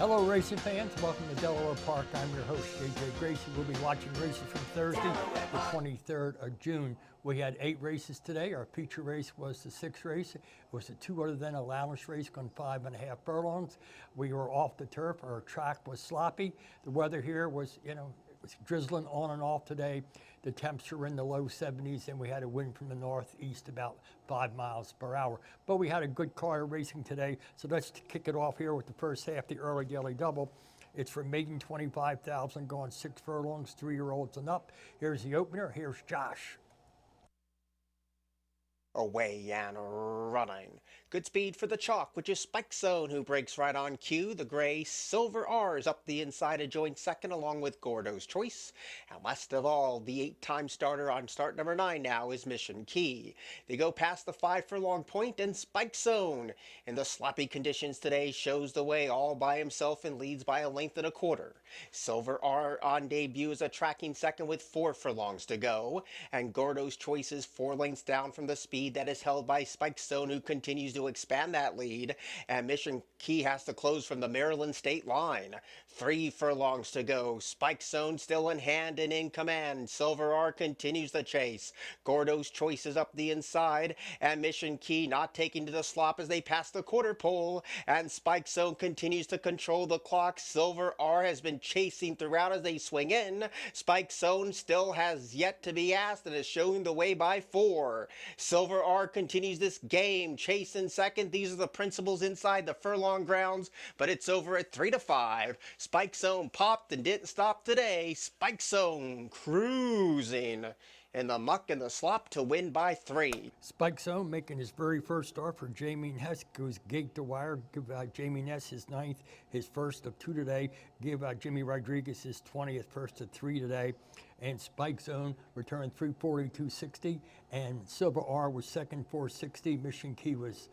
Hello racing fans, welcome to Delaware Park. I'm your host JJ Gracie. We'll be watching races from Thursday, the 23rd of June. We had 8 races today. Our feature race was the 6th race. It was a 2 other than allowance race going 5.5 furlongs. We were off the turf. Our track was sloppy. The weather here was, it was drizzling on and off today. The temps were in the low 70s, and we had a wind from the northeast about 5 miles per hour. But we had a good car racing today, so let's kick it off here with the first half, the early daily double. It's for maiden 25,000, going 6 furlongs, 3-year-olds and up. Here's the opener. Here's Josh. Away and running. Good speed for the chalk, which is Spikezone, who breaks right on cue. The gray Silver R's up the inside a joint second, along with Gordo's Choice. And last of all, the 8-time starter on start number 9 now is Mission Key. They go past the 5 furlong point, and Spikezone, in the sloppy conditions today, shows the way all by himself and leads by a length and a quarter. Silver R on debut is a tracking second with 4 furlongs to go, and Gordo's Choice is 4 lengths down from the speed that is held by Spikezone, who continues to expand that lead, and Mission Key has to close from the Maryland state line. 3 furlongs to go. Spikezone still in hand and in command. Silver R continues the chase. Gordo's Choice is up the inside, and Mission Key not taking to the slop as they pass the quarter pole, and Spikezone continues to control the clock. Silver R has been chasing throughout as they swing in. Spikezone still has yet to be asked and is showing the way by 4. Silver R continues this game, chase in second. These are the principals inside the furlong grounds, but it's over at 3-5. Spikezone popped and didn't stop today. Spikezone cruising in the muck and the slop to win by 3. Spikezone making his very first start for Jaime Ness. Goes gate to wire. Give Jaime Ness his 9th, his first of 2 today. Give Jimmy Rodriguez his 20th, first of 3 today. And Spikezone returned 342.60, and Silver R was second, 460. Mission Key was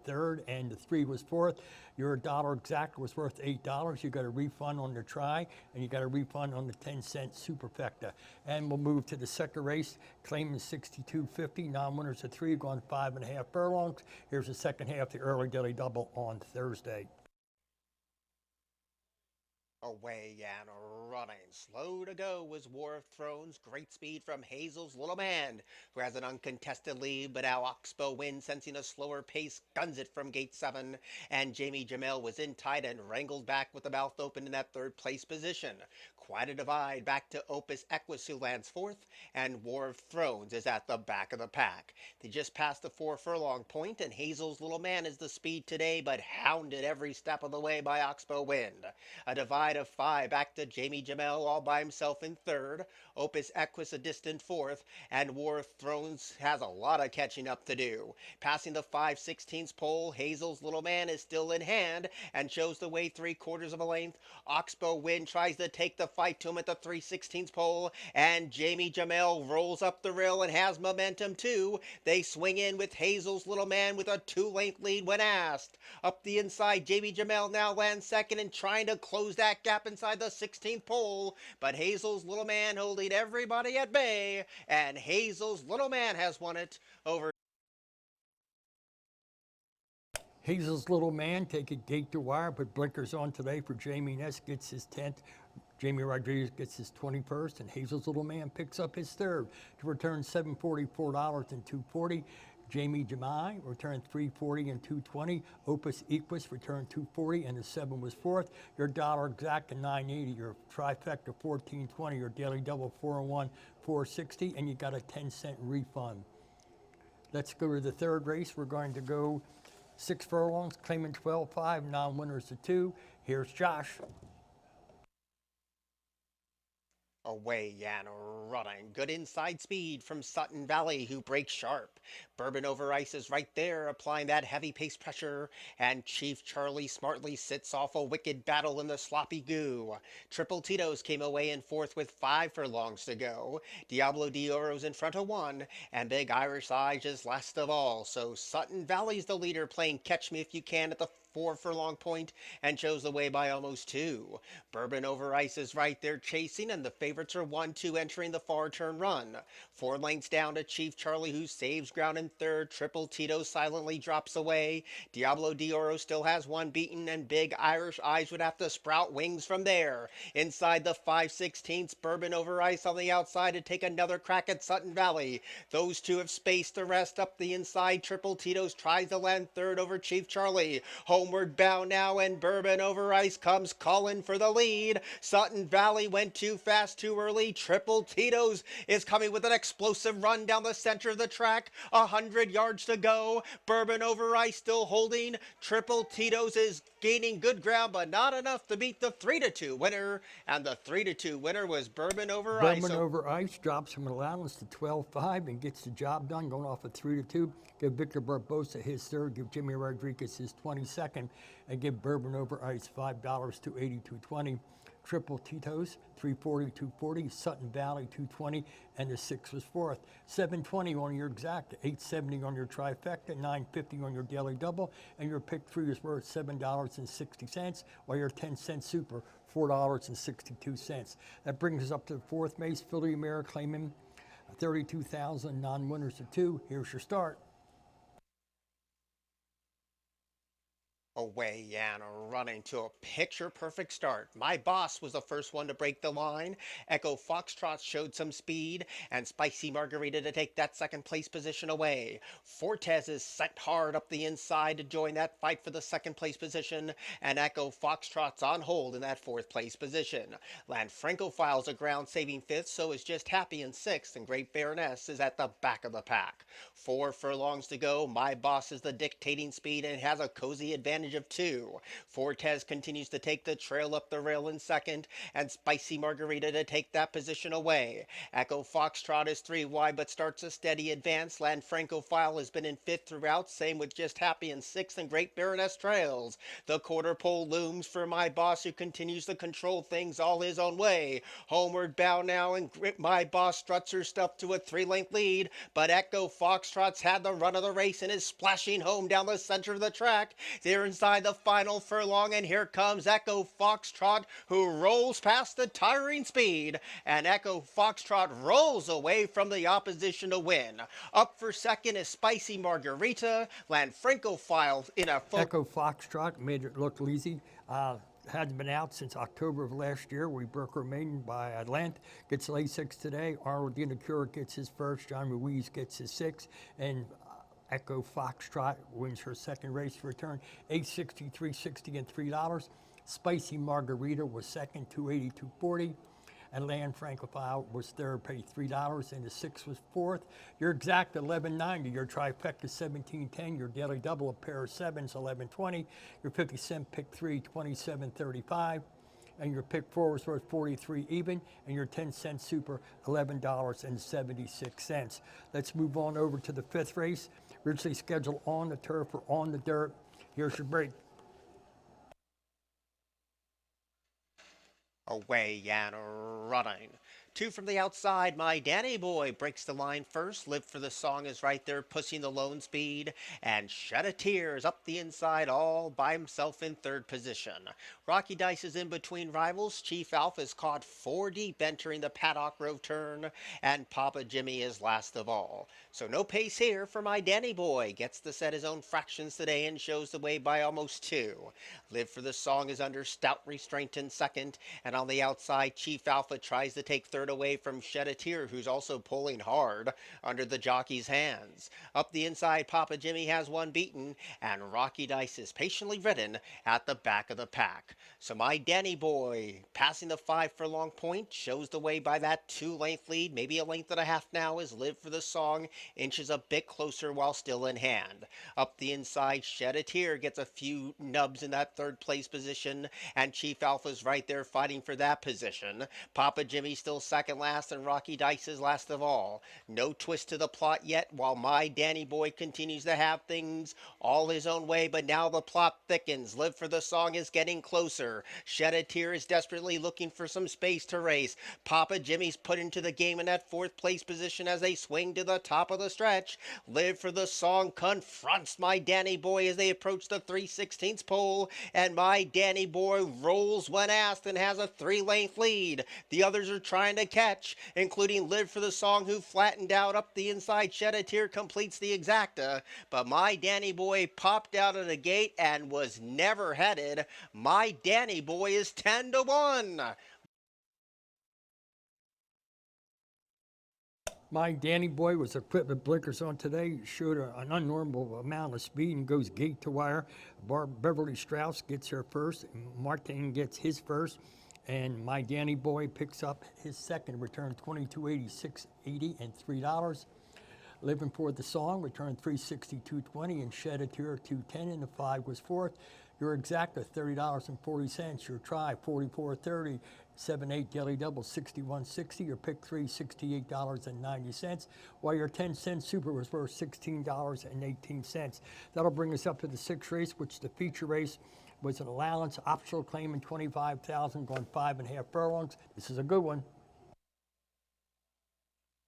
third, and the 3 was fourth. Your dollar exact was worth $8. You got a refund on the try, and you got a refund on the 10-cent superfecta. And we'll move to the second race, claiming 62.50. Non-winners of 3, going 5.5 furlongs. Here's the second half, the early daily double on Thursday. Away and running. Slow to go was War of Thrones. Great speed from Hazels Little, who has an uncontested lead, but now Oxbow wins, sensing a slower pace, guns it from gate 7. And Jaime Jamel was in tight and wrangled back with the mouth open in that 3rd place position. Quite a divide back to Opus Equus, who lands 4th, and War of Thrones is at the back of the pack. They just passed the 4 furlong point, and Hazels Little is the speed today, but hounded every step of the way by Oxbow Wind. A divide of 5 back to Jaime Jamel all by himself in 3rd, Opus Equus a distant 4th, and War of Thrones has a lot of catching up to do. Passing the 5/16 pole, Hazels Little is still in hand and shows the way 3/4 of a length. Oxbow Wind tries to take the fight to him at the 3/16 pole, and Jaime Jamel rolls up the rail and has momentum too. They swing in with Hazels Little with a 2-length lead when asked. Up the inside, Jaime Jamel now lands second and trying to close that gap inside the 16th pole, but Hazels Little holding everybody at bay, and Hazels Little has won it over. Hazels Little take it gate to wire, but blinkers on today for Jaime Ness, gets his 10th. Jaime Rodriguez gets his 21st, and Hazels Little picks up his 3rd to return $744 and $240. Jaime Jamai returned $340 and $220. Opus Equus returned $240, and the 7 was 4th. Your dollar exact and $9.80. Your trifecta $14.20. Your daily double 401 $460, and you got a 10-cent refund. Let's go to the 3rd race. We're going to go 6 furlongs, claiming 12.5. Non-winners of 2. Here's Josh. Away and running. Good inside speed from Sutton Valley, who breaks sharp. Bourbon over ice is right there, applying that heavy pace pressure, and Chief Charlie smartly sits off a wicked battle in the sloppy goo. Triple Tito's came away in 4th with 5 furlongs to go. Diablo Dioro's in front of 1, and Big Irish Eyes is last of all. So Sutton Valley's the leader, playing catch me if you can at the 4 furlong point and shows the way by almost 2. Bourbon over Ice is right there chasing, and the favorites are 1-2 entering the far turn run. 4 lengths down to Chief Charlie, who saves ground in third. Triple Tito silently drops away. Diablo Dioro still has one beaten, and Big Irish Eyes would have to sprout wings from there. Inside the 5/16, Bourbon over Ice on the outside to take another crack at Sutton Valley. Those two have spaced the rest up the inside. Triple Tito's tries to land third over Chief Charlie. Homeward bound now, and Bourbon over Ice comes calling for the lead. Sutton Valley went too fast too early. Triple Tito's is coming with an explosive run down the center of the track. 100 yards to go. Bourbon over Ice still holding. Triple Tito's is gaining good ground, but not enough to beat the 3-2 winner. And the 3-2 winner was Bourbon over Ice. Bourbon over Ice drops from allowance to 12-5 and gets the job done, going off at 3-2. Give Victor Barbosa his third, give Jimmy Rodriguez his 22nd, and give Bourbon over Ice $5 to 82.20. Triple Tito's 340, 240, Sutton Valley 220, and the 6 was fourth. 720 on your exact, 870 on your trifecta, 950 on your daily double, and your pick 3 is worth $7.60, while your 10-cent super $4.62. That brings us up to the fourth race. Philly Mare claiming 32,000, non-winners of 2. Here's your start. Away and running to a picture-perfect start. My Boss was the first one to break the line. Echo Foxtrot showed some speed, and Spicy Margarita to take that second place position away. Fortes is set hard up the inside to join that fight for the second place position, and Echo Foxtrot's on hold in that fourth place position. Lanfranco files a ground-saving fifth, so is Just Happy in sixth, and Great Baroness is at the back of the pack. 4 furlongs to go. My Boss is the dictating speed and has a cozy advantage of 2. Fortes continues to take the trail up the rail in second, and Spicy Margarita to take that position away. Echo Foxtrot is 3 wide but starts a steady advance. Lanfranco File has been in fifth throughout, same with Just Happy in sixth, and Great Baroness trails. The quarter pole looms for My Boss, who continues to control things all his own way. Homeward bound now, and My Boss struts her stuff to a 3-length lead, but Echo Foxtrot's had the run of the race and is splashing home down the center of the track. They're inside the final furlong, and here comes Echo Foxtrot, who rolls past the tiring speed, and Echo Foxtrot rolls away from the opposition to win. Up for second is Spicy Margarita. Lanfranco File in a Echo Foxtrot made it look easy. Hadn't been out since October of last year. We broke her maiden by a length. Gets Lasix today. Arnold Dinacura gets his first. John Ruiz gets his sixth. And Echo Foxtrot wins her second race return, $8.60, $3.60, and $3. Spicy Margarita was second, $2.80, $2.40. And Lanfranco File was third, paid $3, and the 6 was fourth. Your exact $11.90, your trifecta $17.10, your daily double, a pair of 7s, $11.20, your 50-cent pick 3, $27.35. And your pick 4 was worth 43 even, and your 10-cent super, $11.76. Let's move on over to the fifth race. Originally scheduled on the turf or on the dirt. Here's your break. Away and running. 2 from the outside. My Danny Boy breaks the line first. Live for the Song is right there, pushing the lone speed. And Shed a Tear is up the inside all by himself in third position. Rocky Dice is in between rivals. Chief Alpha is caught 4 deep entering the Paddock Grove turn. And Papa Jimmy is last of all. So no pace here for My Danny Boy. Gets to set his own fractions today and shows the way by almost 2. Live for the Song is under stout restraint in second. And on the outside, Chief Alpha tries to take third away from Shed a Tear, who's also pulling hard under the jockey's hands. Up the inside, Papa Jimmy has one beaten, and Rocky Dice is patiently ridden at the back of the pack. So My Danny Boy, passing the 5 furlong point, shows the way by that 2-length lead, maybe a length and a half now, as Live for the Song inches a bit closer while still in hand. Up the inside, Shed a Tear gets a few nubs in that third place position, and Chief Alpha's right there fighting for that position. Papa Jimmy still second last and Rocky Dice is last of all. No twist to the plot yet while my Danny boy continues to have things all his own way, but now the plot thickens. Live for the Song is getting closer. Shed a Tear is desperately looking for some space to race. Papa Jimmy's put into the game in that fourth place position as they swing to the top of the stretch. Live for the Song confronts my Danny boy as they approach the 3/16 pole, and my Danny boy rolls when asked and has a 3-length lead. The others are trying to catch, including Live for the Song, who flattened out up the inside. Shed a Tear completes the exacta, but my Danny boy popped out of the gate and was never headed. My Danny boy is 10-1. My Danny boy was equipped with blinkers on today, showed an unnormal amount of speed and goes gate to wire. Beverly Strauss gets her first, Martin gets his first, and my Danny boy picks up his second, return 22.86.80 and $3. Living for the Song returned 362.20 and Shed a Tear 210, and the 5 was fourth. Your exact $30.40. Your try 44.30. 7-8 Daily Double 61.60. Your pick 3 $68.90. While your 10-cent super was worth $16.18. That'll bring us up to the 6th race, which the feature race was an allowance optional claim in 25,000, going 5.5 furlongs. This is a good one.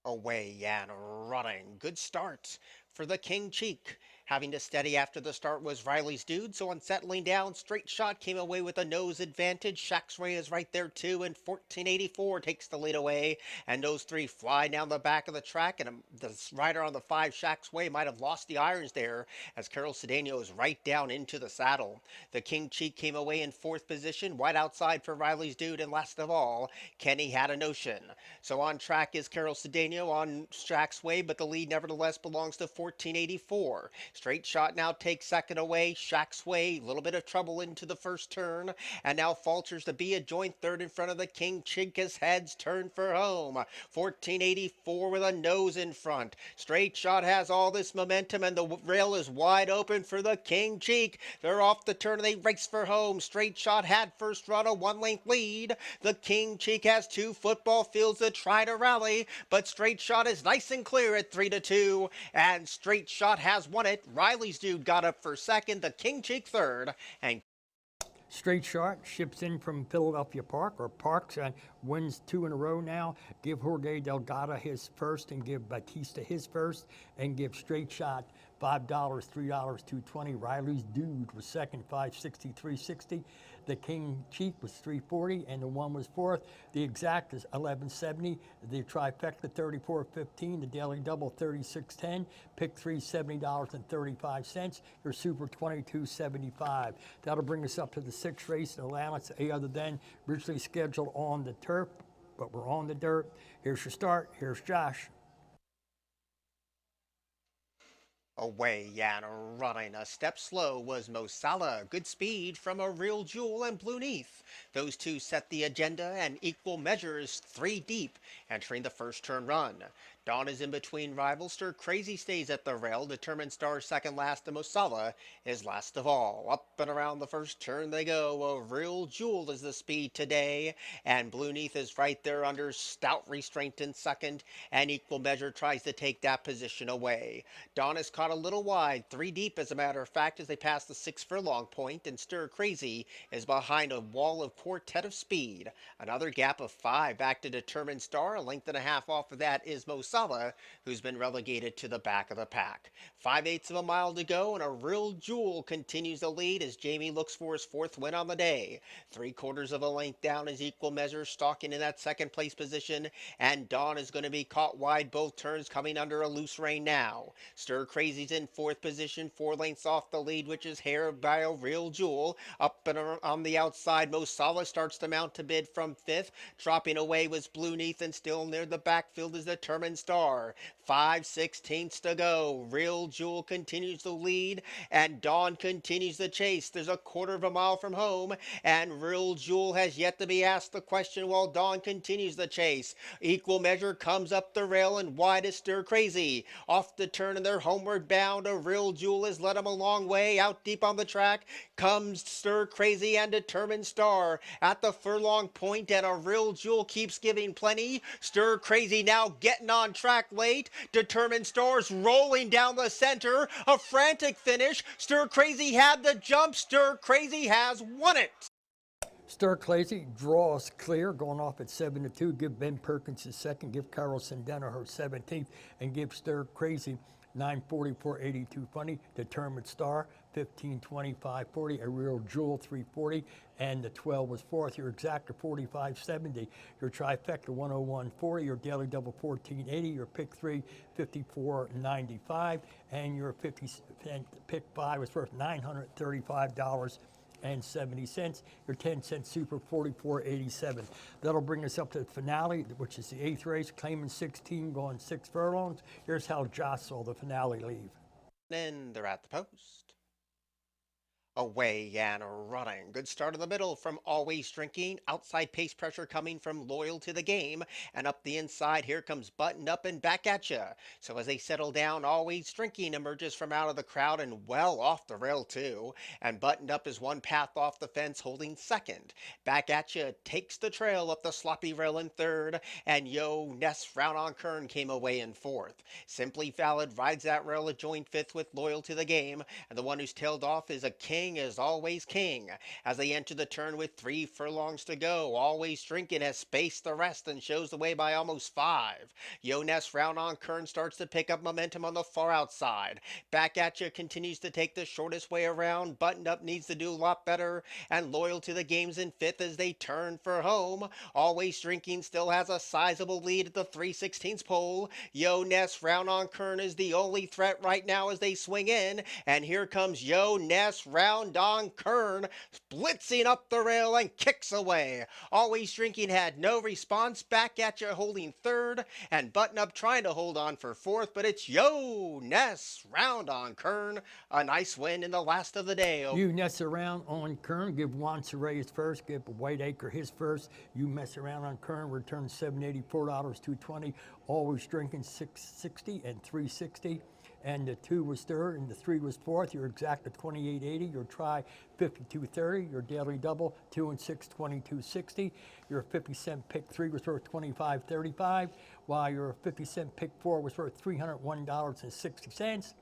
Away and running. Good start for the King Cheek. Having to steady after the start was Riley's Dude, so on settling down, Straight Shot came away with a nose advantage. Shack's Ray is right there too, and 1484 takes the lead away, and those three fly down the back of the track, and the rider on the 5, Shack's Way, might have lost the irons there as Carol Cedeno is right down into the saddle. The King Cheek came away in 4th position, wide outside for Riley's Dude, and last of all, Kenny Had a Notion. So on track is Carol Cedeno on Shack's Way, but the lead nevertheless belongs to 1484. Straight Shot now takes second away. Shack's Way, a little bit of trouble into the first turn, and now falters to be a joint third in front of the King Cheek as heads turn for home. 1484 with a nose in front. Straight Shot has all this momentum, and the rail is wide open for the King Cheek. They're off the turn, and they race for home. Straight Shot had first run, a 1-length lead. The King Cheek has 2 football fields to try to rally, but Straight Shot is nice and clear at 3-2, and Straight Shot has won it. Riley's Dude got up for second, the King Cheek third, and Straight Shot ships in from Philadelphia Parks, and wins 2 in a row now. Give Jorge Delgado his first, and give Batista his first, and give Straight Shot $5, $3, $2.20. Riley's Dude was second, $5.63.60. The King Cheek was $3.40, and the 1 was fourth. The exact is $11.70. The trifecta $34.15. The daily double $36.10. Pick 3 $70.35. Your super $22.75. That'll bring us up to the 6th race in allowance, A other than originally scheduled on the turf, but we're on the dirt. Here's your start. Here's Josh. away and running. A step slow was Mo Salah. Good speed from A Real Jewel and Blue Neath. Those two set the agenda and equal measures 3 deep, entering the first turn run. Dawn is in between rivals. Stir Crazy stays at the rail. Determined Star second last, and Mo Salah is last of all. Up and around the first turn they go. A Real Jewel is the speed today, and Blue Neath is right there under stout restraint in second, and Equal Measure tries to take that position away. Dawn is caught a little wide, 3 deep as a matter of fact, as they pass the 6 furlong point, and Stir Crazy is behind a wall of Quartet of Speed. Another gap of 5 back to Determined Star. A length and a half off of that is Mo Salah, who's been relegated to the back of the pack. 5/8 of a mile to go, and A Real Jewel continues the lead as Jaime looks for his 4th win on the day. 3/4 of a length down is Equal Measure, stalking in that second place position, and Dawn is going to be caught wide both turns, coming under a loose rein now. Stir Crazy's in 4th position, 4 lengths off the lead, which is held by A Real Jewel. Up and on the outside, Mo Salah starts to mount to bid from 5th. Dropping away was Blue Neath, and still near the backfield is Determined Star. 5/16 to go. Real Jewel continues the lead, and Dawn continues the chase. There's a 1/4 of a mile from home, and Real Jewel has yet to be asked the question while Dawn continues the chase. Equal Measure comes up the rail, and wide is Stir Crazy. Off the turn, and they're homeward bound. A Real Jewel has led him a long way out deep on the track. Comes Stir Crazy and Determined Star at the furlong point, and a real jewel keeps giving plenty. Stir Crazy now getting on track late. Determined Star's rolling down the center. A frantic finish. Stir Crazy had the jump. Stir Crazy has won it. Stir Crazy draws clear, going off at 7-2. Give Ben Perkins his second. Give Carol Sendeno her 17th, and give Stir Crazy 944.82 funny. Determined Star 1525.40. A Real Jewel 340, and the 12 was fourth. Your exacta 45.70. Your trifecta 101.40. Your daily double 14.80. Your pick 3 54.95, and your 50 pick 5 was worth $935.70. Your 10-cent super 44.87. That'll bring us up to the finale, which is the 8th race, claiming 16, going 6 furlongs. Here's how Josh saw the finale leave. Then they're at the post. Away and running. Good start in the middle from Always Drinking. Outside pace pressure coming from Loyal to the Game. And up the inside, here comes Button Up and Back at Ya. So as they settle down, Always Drinking emerges from out of the crowd and well off the rail too. And Buttoned Up is one path off the fence, holding second. Back at Ya takes the trail up the sloppy rail in third. And Nessroundonkern came away in fourth. Simply Valid rides that rail a joint fifth with Loyal to the Game. And the one who's tailed off is a king is always king. As they enter the turn with 3 furlongs to go, Always Drinking has spaced the rest and shows the way by almost 5. Nessroundonkern starts to pick up momentum on the far outside. Back at Ya continues to take the shortest way around. Buttoned Up needs to do a lot better, and Loyal to the Game's in fifth as they turn for home. Always Drinking still has a sizable lead at the 3/16 pole. Nessroundonkern is the only threat right now as they swing in, and here comes Nessroundonkern blitzing up the rail and kicks away. Always Drinking had no response. Back at Ya holding third, and Button Up trying to hold on for fourth, but it's Nessroundonkern. A nice win in the last of the day. Nessroundonkern, give Juan Saray his first, give Whitacre his first. Nessroundonkern returns $784, $220. Always Drinking 660 and 360. And the 2 was third, and the 3 was fourth. Your exacta 28.80. Your try 52.30. Your daily double 2 and 6 22.60. Your 50-cent pick 3 was worth 25.35, while your 50-cent pick 4 was worth $301.60.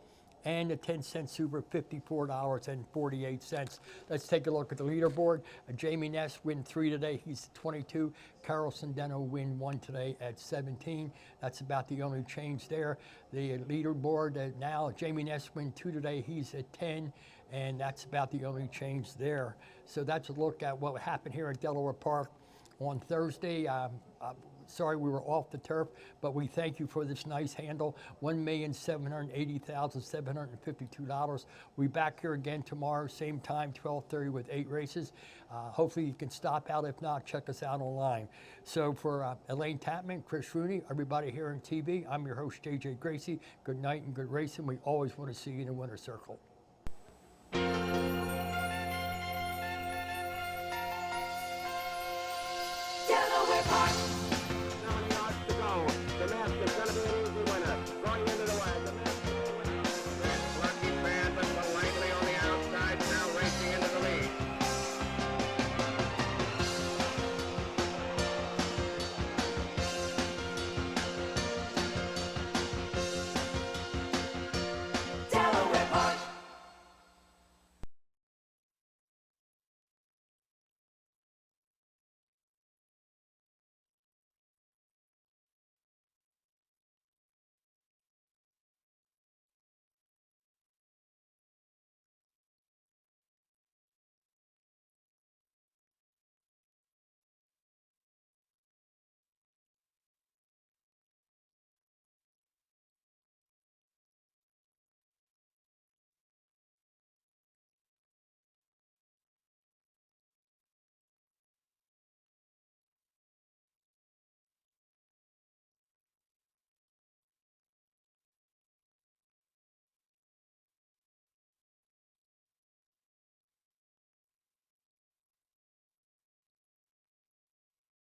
And the 10-cent super $54.48. Let's take a look at the leaderboard. Jaime Ness win 3 today. He's 22. Carol Sendeno win 1 today at 17. That's about the only change there. The leaderboard now, Jaime Ness win 2 today. He's at 10. And that's about the only change there. So that's a look at what happened here at Delaware Park on Thursday. Sorry we were off the turf, but we thank you for this nice handle, $1,780,752. We'll be back here again tomorrow, same time, 12:30 with 8 races. Hopefully you can stop out. If not, check us out online. So for Elaine Tapman, Chris Rooney, everybody here on TV, I'm your host, JJ Gracie. Good night and good racing. We always want to see you in the winner's circle. Delaware Park.